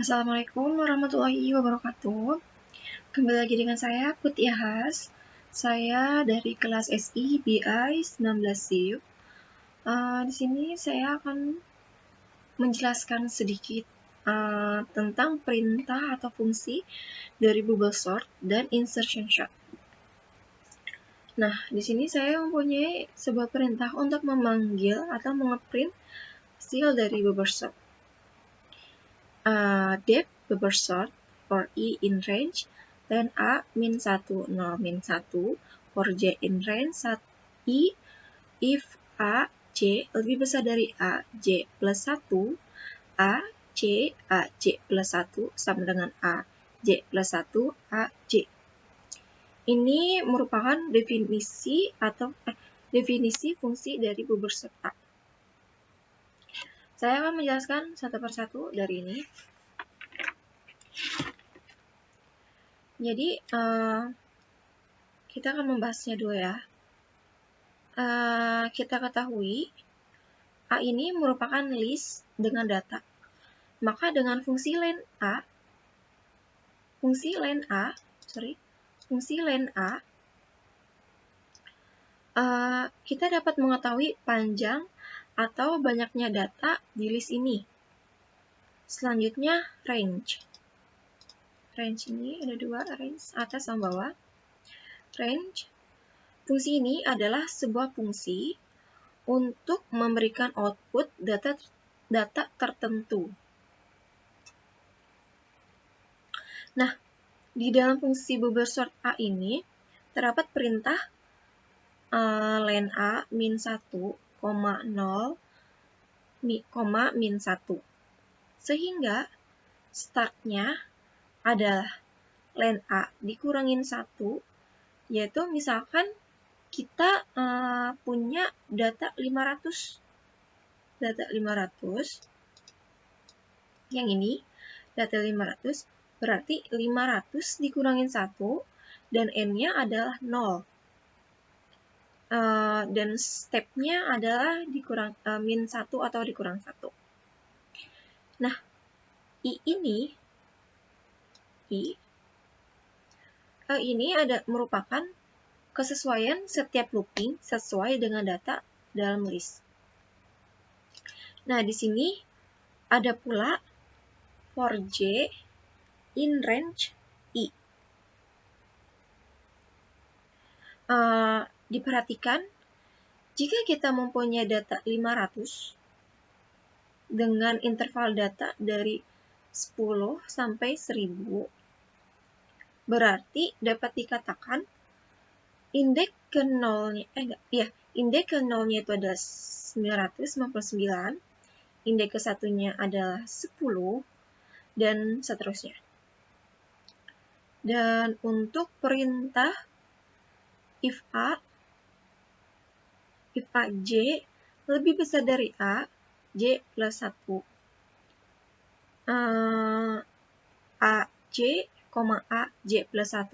Assalamualaikum warahmatullahi wabarakatuh. Kembali lagi dengan saya Putih Has. Saya dari kelas SI BI 19 SIP. Di sini saya akan menjelaskan sedikit tentang perintah atau fungsi dari bubble sort dan insertion sort. Nah, di sini saya mempunyai sebuah perintah untuk memanggil atau mengeprint hasil dari bubble sort. Def bubble sort for I in range then A min 1, 0, min 1 for J in range I if A, J lebih besar dari A, J plus 1, A, J, A, J plus 1 sama dengan A, J plus 1, A, J. Ini merupakan definisi fungsi dari bubble sort A. Saya akan menjelaskan satu persatu dari ini. Jadi, kita akan membahasnya dulu ya. Kita ketahui A ini merupakan list dengan data. Maka dengan fungsi len A, kita dapat mengetahui panjang atau banyaknya data di list ini. Selanjutnya range. Range ini ada dua, range atas sama bawah. Range, fungsi ini adalah sebuah fungsi untuk memberikan output data tertentu. Nah, di dalam fungsi bubble sort A ini terdapat perintah len A min 1, 0, min 1. Sehingga startnya adalah len A dikurangin 1, yaitu misalkan kita punya data 500. Yang ini, data 500, berarti 500 dikurangin 1, dan N-nya adalah 0. Dan step-nya adalah min 1 atau dikurang 1. Nah, I ini merupakan kesesuaian setiap looping sesuai dengan data dalam list. Nah, di sini ada pula for J in range I. Diperhatikan, jika kita mempunyai data 500 dengan interval data dari 10 sampai 1000, berarti dapat dikatakan indeks ke nolnya itu adalah 999, indeks ke satunya adalah 10, dan seterusnya. Dan untuk perintah if J lebih besar dari A, J plus 1. A, J, A, J plus 1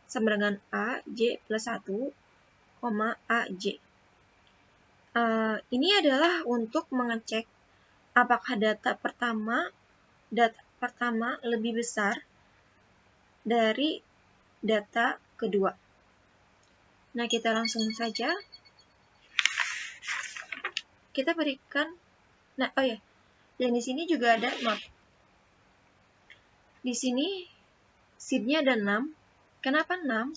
sama dengan A, J plus 1, A, J. Ini adalah untuk mengecek apakah data pertama lebih besar dari data kedua. Nah, kita langsung saja. Kita berikan, dan di sini juga ada map. Di sini seed-nya ada 6. Kenapa 6?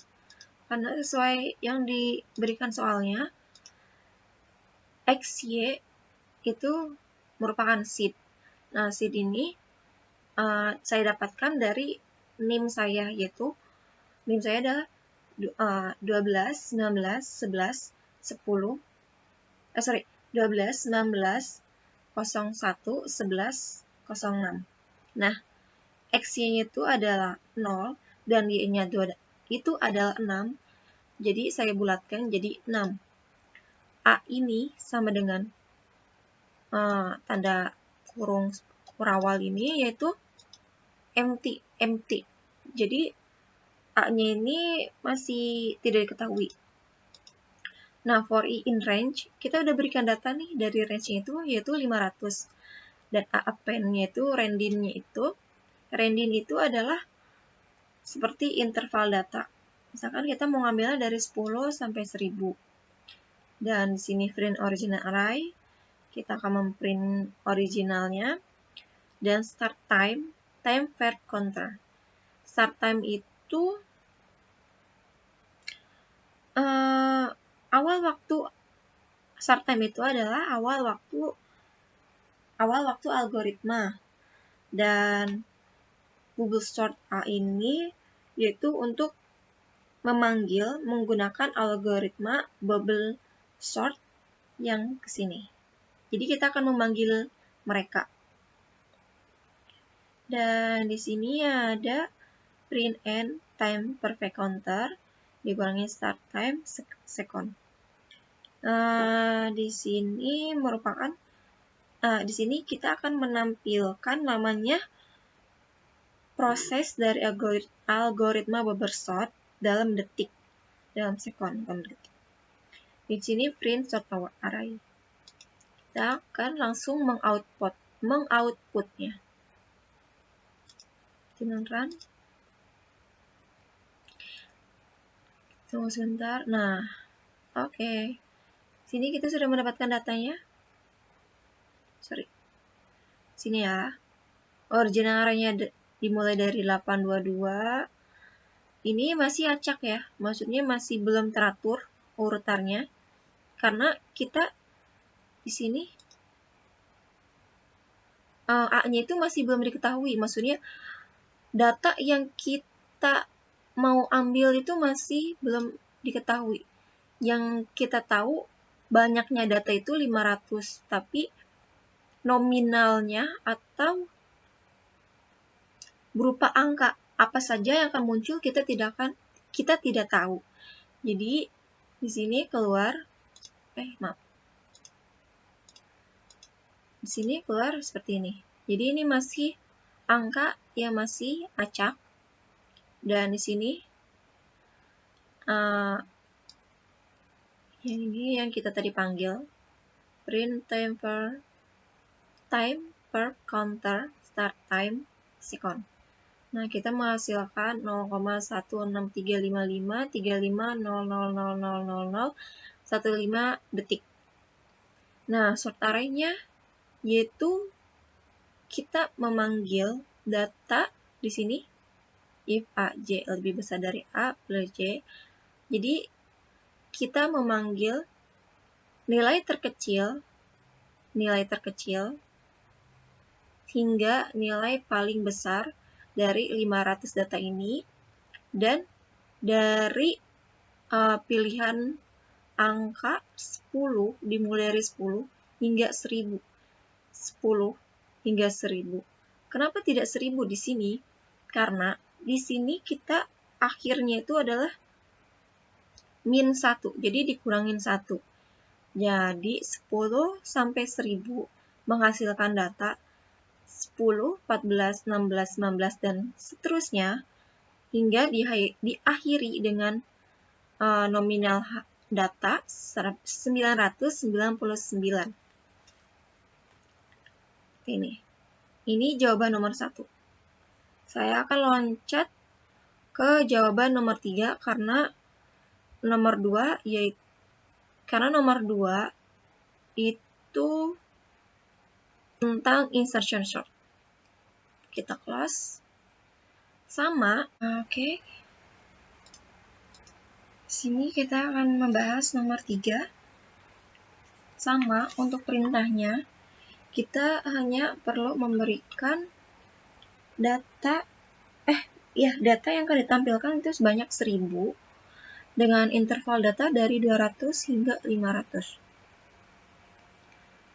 Karena sesuai yang diberikan soalnya, XY itu merupakan seed. Nah, seed ini saya dapatkan dari NIM saya, yaitu NIM saya adalah 12, 19, 11, 10. 12, 19, 01, 11, 06. Nah, X-nya itu adalah 0 dan Y-nya itu adalah 6. Jadi saya bulatkan jadi 6. A ini sama dengan tanda kurung kurawal ini, yaitu empty. Jadi A-nya ini masih tidak diketahui. Nah, for I in range, kita udah berikan data nih dari range-nya itu, yaitu 500. Dan A append-nya itu, random-nya itu Range itu adalah seperti interval data. Misalkan kita mau ngambilnya dari 10 sampai 1000. Dan di sini print original array, kita akan memprint originalnya. Dan start time var counter. Start time itu awal waktu. Start time itu adalah awal waktu algoritma. Dan bubble sort A ini yaitu untuk memanggil menggunakan algoritma bubble sort yang ke sini. Jadi kita akan memanggil mereka. Dan di sini ada print n time per v counter dikurangi start time second. Di sini merupakan di sini kita akan menampilkan namanya proses dari algoritma bubble sort dalam detik, dalam sekon, dalam detik. Di sini print sort array. Kita akan langsung mengoutputnya. Kita run. Tunggu sebentar. Nah, oke. Sini kita sudah mendapatkan datanya. Sini ya. Original array-nya dimulai dari 822. Ini masih acak ya, maksudnya masih belum teratur urutannya, karena kita di sini A-nya itu masih belum diketahui, maksudnya data yang kita mau ambil itu masih belum diketahui. Yang kita tahu banyaknya data itu 500, tapi nominalnya atau berupa angka apa saja yang akan muncul kita tidak tahu. Jadi di sini keluar di sini keluar seperti ini. Jadi ini masih angka yang masih acak. Dan di sini yang ini yang kita tadi panggil print time per counter start time second. Nah, kita menghasilkan 0,163553500000015 detik. Nah, sort array-nya yaitu kita memanggil data di sini if A, J lebih besar dari A plus J. Jadi, kita memanggil nilai terkecil hingga nilai paling besar dari 500 data ini, dan dari pilihan angka 10 dimulai dari 10 hingga 1000. 10 hingga 1000. Kenapa tidak 1000 di sini? Karena di sini kita akhirnya itu adalah min 1, jadi dikurangin 1. Jadi 10 sampai 1000 menghasilkan data 10, 14, 16, 19, dan seterusnya hingga diakhiri dengan nominal data 999. Ini jawaban nomor 1. Saya akan loncat ke jawaban nomor 3 karena nomor 2 itu tentang insertion sort. Kita close. Sama, oke. Sini kita akan membahas nomor 3. Sama, untuk perintahnya kita hanya perlu memberikan data yang akan ditampilkan itu sebanyak 1000 dengan interval data dari 200 hingga 500.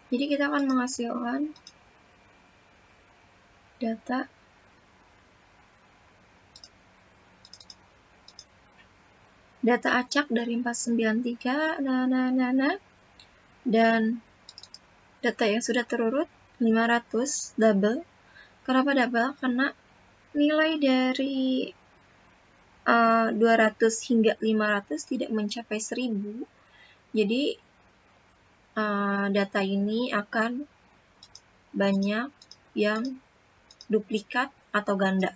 Jadi kita akan menghasilkan data acak dari 493 dan data yang sudah terurut 500 double. Kenapa double? Karena nilai dari 200 hingga 500 tidak mencapai 1000. Jadi data ini akan banyak yang duplikat atau ganda.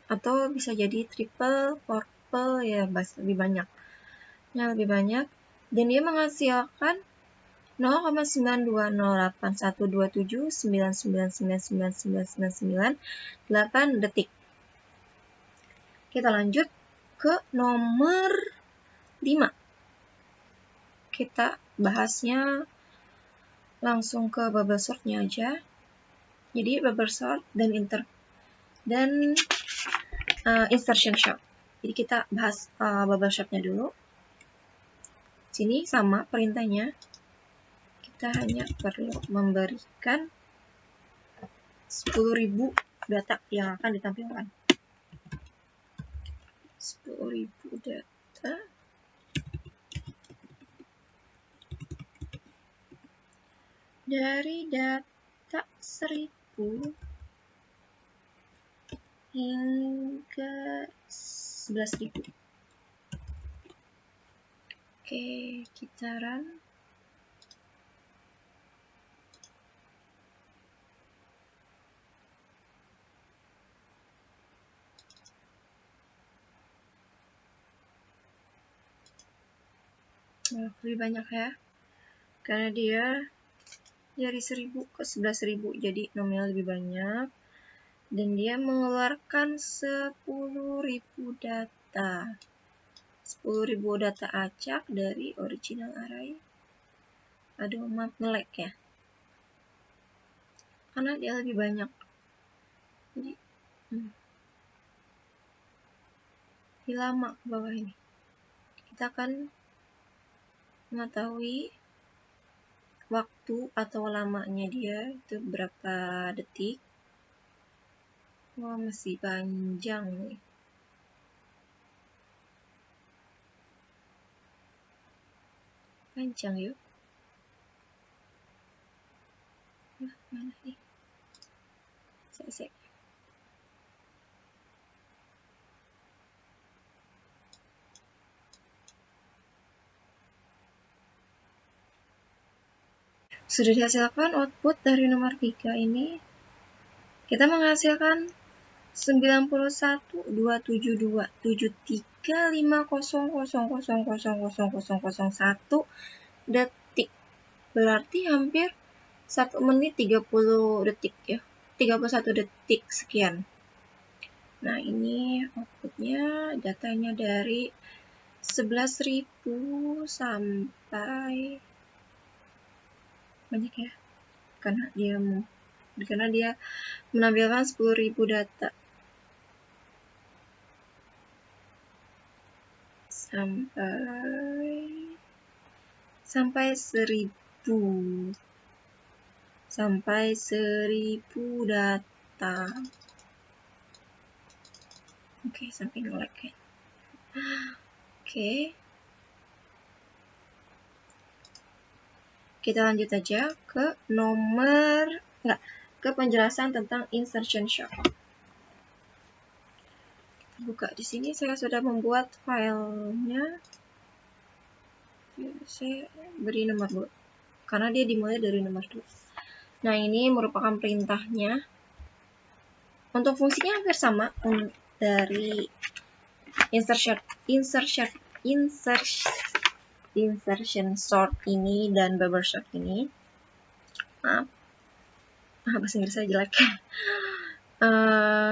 Atau bisa jadi triple, quadruple, ya lebih banyak. Nah, lebih banyak. Dan dia menghasilkan 0,920812799999998 detik. Kita lanjut ke nomor 5. Kita bahasnya langsung ke bubble sort-nya aja. Jadi bubble sort dan insertion sort. Jadi kita bahas bubble sort-nya dulu. Sini sama perintahnya. Kita hanya perlu memberikan 10.000 data yang akan ditampilkan. 10.000 data. Dari data 1000 hingga 11.000. Oke, kita run. Lebih banyak ya, karena dia dari 1000 ke 11.000, jadi nominal lebih banyak. Dan dia mengeluarkan 10.000 data. 10.000 data acak dari original array. Aduh, maaf nge-lag ya. Karena dia lebih banyak. Jadi, lebih lama ke bawah ini. Kita akan mengetahui waktu atau lamanya dia itu berapa detik. Wah, masih panjang nih. Panjang yuk. Mana nih? Saya. Sudah dihasilkan output dari nomor 3 ini. Kita menghasilkan 91,2727350000001 detik. Berarti hampir 1 menit 30 detik ya. 31 detik sekian. Nah, ini outputnya, datanya dari 11.000 sampai banyak ya. Karena dia menampilkan 10.000 data. Sampai 1000 data. Oke, sampai nge-lag ya. Oke. Kita lanjut aja ke ke penjelasan tentang insertion sort. Buka di sini, saya sudah membuat filenya. Saya beri nomor 2 karena dia dimulai dari nomor 2. Nah, ini merupakan perintahnya. Untuk fungsinya hampir sama dari insertion sort ini dan bubble sort ini. Maaf, bahasa Inggris saya jelek.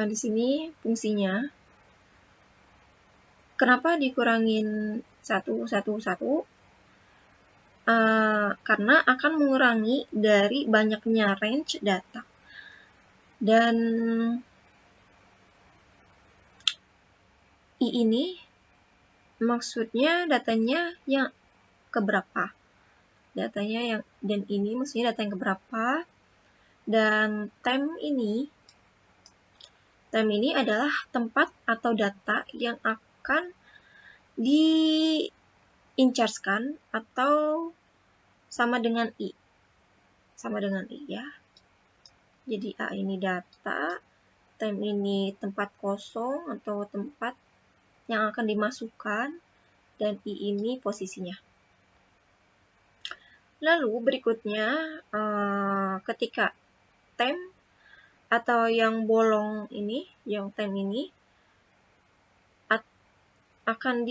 Di sini fungsinya, kenapa dikurangin 1 karena akan mengurangi dari banyaknya range data. Dan I ini maksudnya datanya yang keberapa. Dan ini maksudnya data yang keberapa. Dan time ini adalah tempat atau data yang akan di-incharge-kan atau sama dengan I. Ya. Jadi A ini data, time ini tempat kosong atau tempat yang akan dimasukkan, dan I ini posisinya. Lalu berikutnya, ketika time atau yang bolong ini, yang time ini akan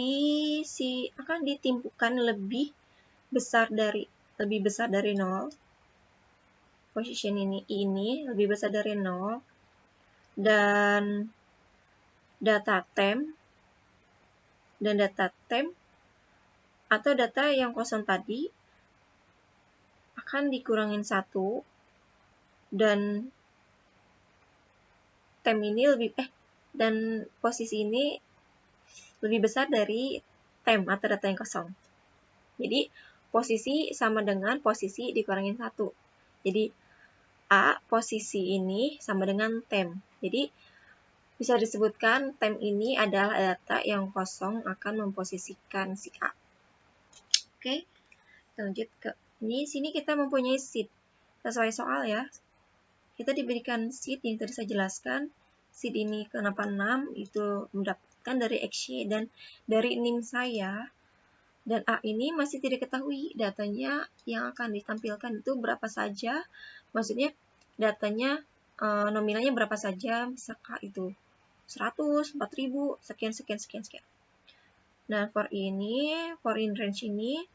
ditimpukan lebih besar dari 0. Position ini lebih besar dari 0, dan data temp atau data yang kosong tadi akan dikurangin 1, dan temp ini dan posisi ini lebih besar dari temp atau data yang kosong. Jadi posisi sama dengan posisi dikurangin 1. Jadi A posisi ini sama dengan temp. Jadi bisa disebutkan temp ini adalah data yang kosong akan memposisikan si A. Oke, lanjut ke sini kita mempunyai sheet. Sesuai soal ya. Kita diberikan sheet yang tadi saya jelaskan. Sheet ini kenapa 6 itu mendapatkan dari XY dan dari NIM saya. Dan A ini masih tidak ketahui datanya yang akan ditampilkan itu berapa saja. Maksudnya datanya nominalnya berapa saja, misalkan itu 100, 4000, sekian. Nah, for in range ini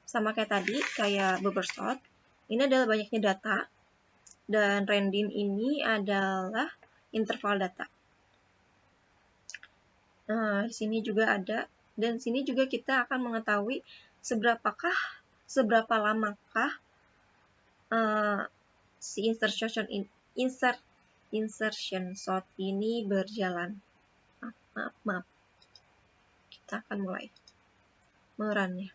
sama kayak tadi, kayak bubble sort. Ini adalah banyaknya data, dan random ini adalah interval data. Nah, di sini juga ada, dan sini juga kita akan mengetahui seberapa lamakah si insertion sort ini berjalan. Maaf. Kita akan mulai merunnya.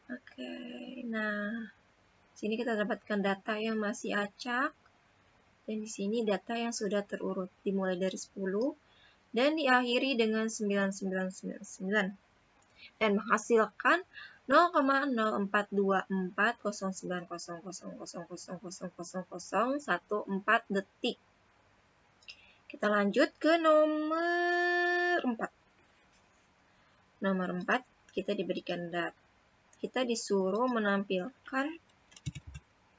Oke, nah sini kita dapatkan data yang masih acak, dan di sini data yang sudah terurut dimulai dari 10 dan diakhiri dengan 9999 dan menghasilkan 0,04240900000014 detik. Kita lanjut ke nomor 4. Nomor 4 kita diberikan data. Kita disuruh menampilkan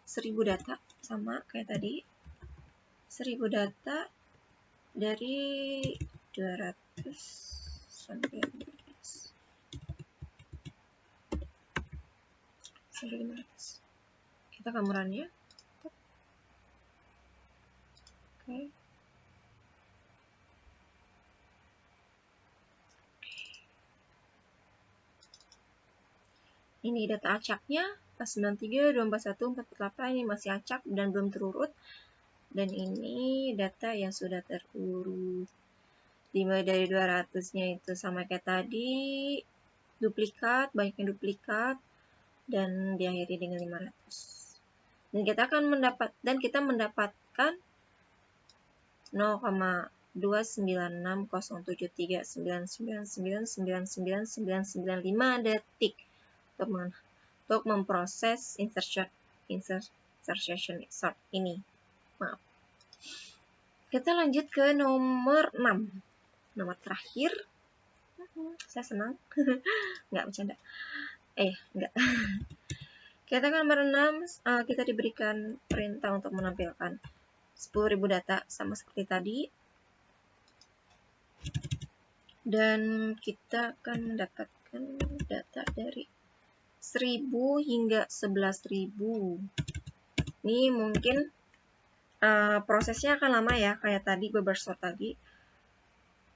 1000 data, sama kayak tadi. 1000 data dari 200 sampai 500. Kita gambarannya. Oke. Ini data acaknya, 493, 241, 448, ini masih acak dan belum terurut. Dan ini data yang sudah terurut. Dimulai dari 200-nya itu sama kayak tadi, duplikat, banyaknya duplikat, dan diakhiri dengan 500. Dan kita mendapatkan 0,2960739999995 detik untuk memproses insertion sort ini. Maaf. Kita lanjut ke nomor 6. Nomor terakhir. Saya senang. Nggak bercanda. Nggak. Kita ke nomor 6. Kita diberikan perintah untuk menampilkan 10.000 data sama seperti tadi. Dan kita akan mendapatkan data dari 1000 hingga 11.000. Ini mungkin prosesnya akan lama ya, kayak tadi bubble sort tadi.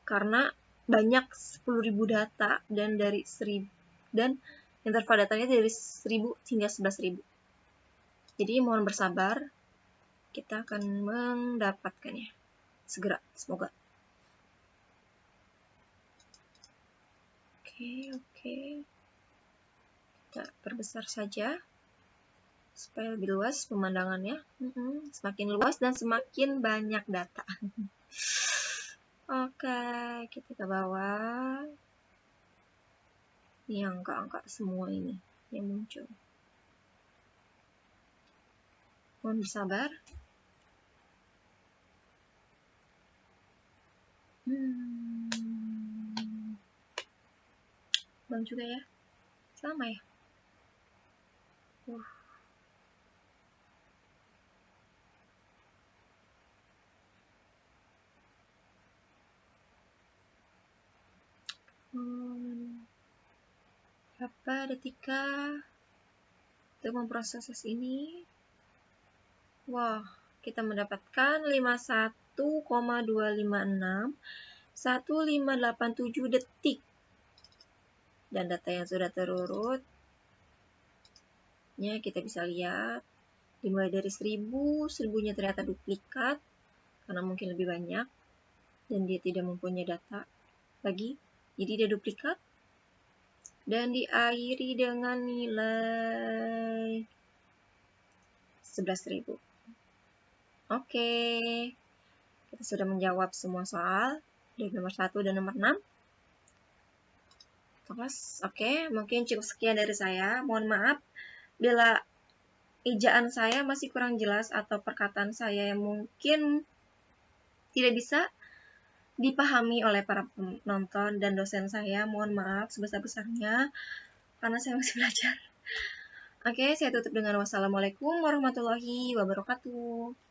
Karena banyak 10.000 data dan dari 1000 dan interval datanya dari 1000 hingga 11.000. Jadi mohon bersabar. Kita akan mendapatkannya segera, semoga. Oke. Kita perbesar saja supaya lebih luas pemandangannya. Semakin luas dan semakin banyak data. Oke, kita ke bawah. Ini angka-angka semua ini yang muncul. Mohon bersabar. Bang juga ya. Sama ya. Berapa detika untuk memproses ini? Wah, kita mendapatkan 51,256 1587 detik. Dan data yang sudah terurut kita bisa lihat dimulai dari 1000, 1000-nya ternyata duplikat karena mungkin lebih banyak dan dia tidak mempunyai data lagi, jadi dia duplikat dan diakhiri dengan nilai 11.000. Oke, kita sudah menjawab semua soal dari nomor 1 dan nomor 6. Oke, mungkin cukup sekian dari saya. Mohon maaf bila ejaan saya masih kurang jelas atau perkataan saya yang mungkin tidak bisa dipahami oleh para penonton dan dosen saya. Mohon maaf sebesar-besarnya karena saya masih belajar. Oke, saya tutup dengan wassalamualaikum warahmatullahi wabarakatuh.